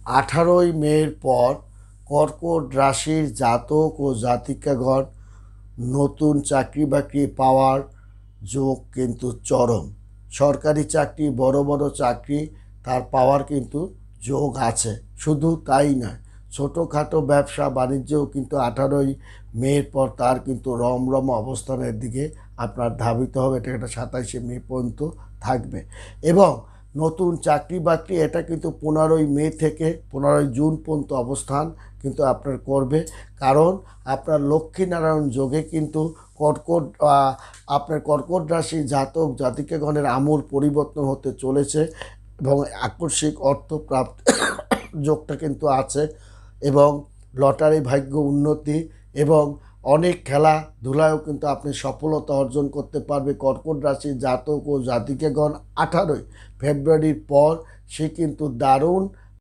18 মের পর কর্কট রাশির জাতক ও জাতিকাগণ নতুন চাকরি বাকরি পাওয়ার যোগ কিন্তু চরম। সরকারি চাকরি, বড় বড় চাকরি তার পাওয়ার কিন্তু যোগ আছে। শুধু তাই নয়, ছোটোখাটো ব্যবসা বাণিজ্যও কিন্তু 18 মের পর তার কিন্তু রমরম অবস্থানের দিকে আপনার ধাবিত হবে। এটা একটা 27 মে পর্যন্ত থাকবে। এবং নতুন চাকরি বাকরি এটা কিন্তু 15 মে থেকে 15 জুন পর্যন্ত অবস্থান কিন্তু আপনার করবে। কারণ আপনার লক্ষ্মীনারায়ণ যোগে কিন্তু কর্কট আপনার কর্কট রাশি জাতক জাতিকাগণের আমূল পরিবর্তন হতে চলেছে এবং আকস্মিক অর্থপ্রাপ্ত যোগটা কিন্তু আছে। এবং লটারি ভাগ্য উন্নতি এবং অনেক খেলাধুলায়ও কিন্তু আপনি সফলতা অর্জন করতে পারবে। কর্কট রাশির জাতক ও জাতিকাগণ 18 ফেব্রুয়ারির পর সে কিন্তু দারুণ